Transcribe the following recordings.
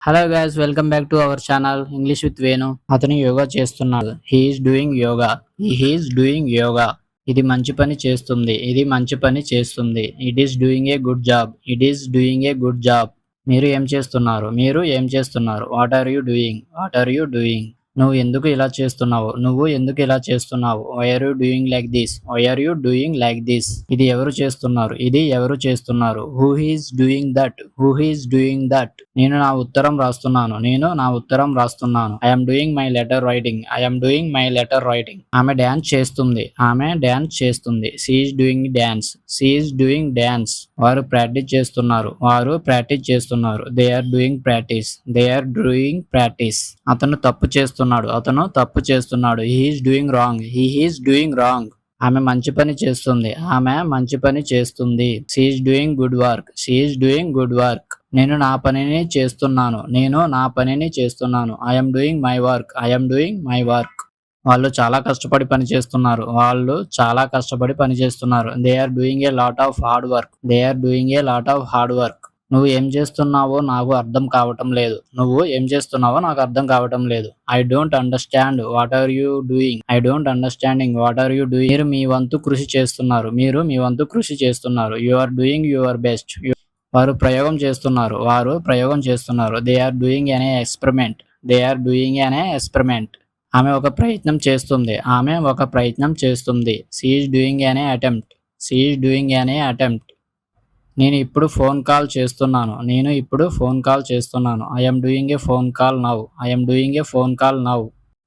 Hello guys, welcome back to our channel English with Venu. అతను యోగా చేస్తున్నాడు. He is doing yoga. He is doing yoga. ఇది మంచి పని చేస్తుంది. ఇది మంచి పని చేస్తుంది. It is doing a good job. It is doing a good job. మీరు ఏం చేస్తున్నారు? మీరు ఏం చేస్తున్నారు? What are you doing? What are you doing? నువ్వు ఎందుకు ఇలా చేస్తున్నావు? నువ్వు ఎందుకు ఇలా చేస్తున్నావు? Why are you doing like this? Why are you doing like this? ఇది ఎవరు చేస్తున్నారు? ఇది ఎవరు చేస్తున్నారు? Who is doing that? Who is doing that? నేను నా ఉత్తరం రాస్తున్నాను. నేను నా ఉత్తరం రాస్తున్నాను. I'm doing my letter writing. I'm doing my letter writing. ఆమె డాన్స్ చేస్తుంది. ఆమె డాన్స్ చేస్తుంది. She is doing dance. She is doing dance. వారు ప్రాక్టీస్ చేస్తున్నారు. వారు ప్రాక్టీస్ చేస్తున్నారు. They are doing practice. They are doing practice. అతను తప్పు చేస్తున్నాడు. అతను తప్పు చేస్తున్నాడు. He is doing wrong. He is doing wrong. ఆమె మంచి పని చేస్తుంది. ఆమె మంచి పని చేస్తుంది. She is doing good work. She is doing good work. నేను నా పనిని చేస్తున్నాను. నేను నా పనిని చేస్తున్నాను. I'm doing my work. I'm doing my work. వాళ్ళు చాలా కష్టపడి పని చేస్తున్నారు. వాళ్ళు చాలా కష్టపడి పని చేస్తున్నారు. They are doing a lot of hard work. They are doing a lot of hard work. నువ్వు ఏం చేస్తున్నావో నాకు అర్థం కావటం లేదు. నువ్వు ఏం చేస్తున్నావో నాకు అర్థం కావటం లేదు. I don't understand what are you doing. I don't understanding what are you doing. మీరు మీ వంతు కృషి చేస్తున్నారు. మీరు మీ వంతు కృషి చేస్తున్నారు. You are doing your best. వారు ప్రయోగం చేస్తున్నారు. వారు ప్రయోగం చేస్తున్నారు. They are doing an experiment. They are doing an experiment. ఆమె ఒక ప్రయత్నం చేస్తుంది. ఆమె ఒక ప్రయత్నం చేస్తుంది. She is doing an attempt. She is doing an attempt. నేను ఇప్పుడు ఫోన్ కాల్ చేస్తున్నాను. నేను ఇప్పుడు ఫోన్ కాల్ చేస్తున్నాను. I'm doing a phone call now. I'm doing a phone call now.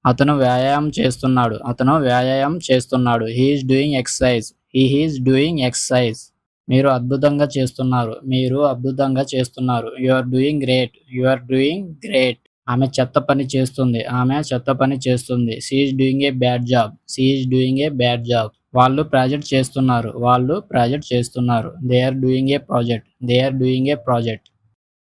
అతను వ్యాయామం చేస్తున్నాడు. అతను వ్యాయామం చేస్తున్నాడు. He is doing exercise. He is doing exercise. మీరు అద్భుతంగా చేస్తున్నారు. మీరు అద్భుతంగా చేస్తున్నారు. You are doing great. You are doing great. ఆమె చెత్త పని చేస్తుంది. ఆమె చెత్త పని చేస్తుంది. She is doing a bad job. She is doing a bad job. వాళ్ళు ప్రాజెక్ట్ చేస్తున్నారు. వాళ్ళు ప్రాజెక్ట్ చేస్తున్నారు. They are doing a project. They are doing a project.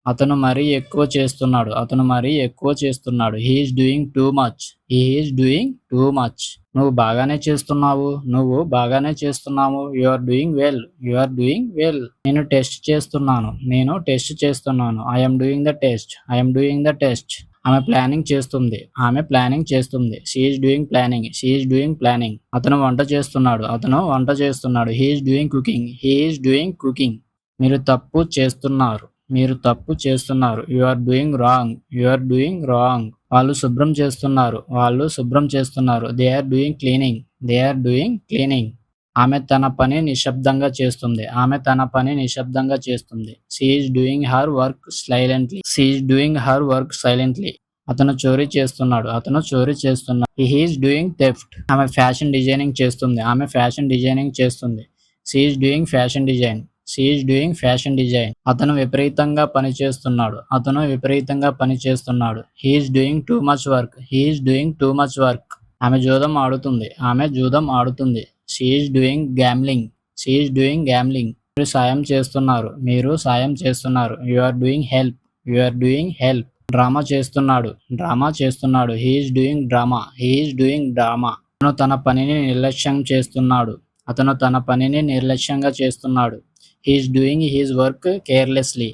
అతను మరీ ఎక్కువ చేస్తున్నాడు. అతను మరీ ఎక్కువ చేస్తున్నాడు. He is doing too much. He is doing too much. నువ్వు బాగానే చేస్తున్నావు. నువ్వు బాగానే చేస్తున్నావు. You are doing well. You are doing well. నేను టెస్ట్ చేస్తున్నాను. నేను టెస్ట్ చేస్తున్నాను. I'm doing the test. I'm doing the test. ఆమె ప్లానింగ్ చేస్తుంది. ఆమె ప్లానింగ్ చేస్తుంది. She is doing planning. She is doing planning. అతను వంట చేస్తున్నాడు. అతను వంట చేస్తున్నాడు. He is doing cooking. He is doing cooking. మీరు తప్పు చేస్తున్నారు. మీరు తప్పు చేస్తున్నారు. You are doing wrong. You are doing wrong. వాళ్ళు శుభ్రం చేస్తున్నారు. వాళ్ళు శుభ్రం చేస్తున్నారు. They are doing cleaning. They are doing cleaning. ఆమె తన పని నిశ్శబ్దంగా చేస్తుంది. ఆమె తన పని నిశ్శబ్దంగా చేస్తుంది. She is doing her work silently. She is doing her work silently. అతను చోరీ చేస్తున్నాడు. అతను చోరీ చేస్తున్నాడు. He is doing theft. ఆమె ఫ్యాషన్ డిజైనింగ్ చేస్తుంది. ఆమె ఫ్యాషన్ డిజైనింగ్ చేస్తుంది. She is doing fashion design. She is doing fashion design. అతను విపరీతంగా పని చేస్తున్నాడు. అతను విపరీతంగా పని చేస్తున్నాడు. He is doing too much work. He is doing too much work. ఆమె జూదం ఆడుతుంది. ఆమె జూదం ఆడుతుంది. She is doing gambling. She is doing gambling. మీరు సాయం చేస్తున్నారు. మీరు సాయం చేస్తున్నారు. You are doing help. You are doing help. Drama చేస్తున్నాడు. డ్రామా చేస్తున్నాడు. He is doing drama. He is doing drama. అతను తన పనిని నిర్లక్ష్యం చేస్తున్నాడు. అతను తన పనిని నిర్లక్ష్యంగా చేస్తున్నాడు. He is doing his work carelessly.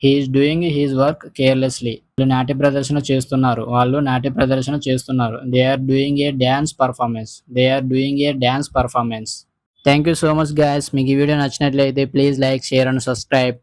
He is doing his work carelessly. వాళ్ళు నాట్య ప్రదర్శన చేస్తున్నారు. వాళ్ళు నాట్య ప్రదర్శన చేస్తున్నారు. They are doing a dance performance. They are doing a dance performance. Thank you so much guys. మీకు ఈ వీడియో నచ్చినట్లయితే please like, share and subscribe.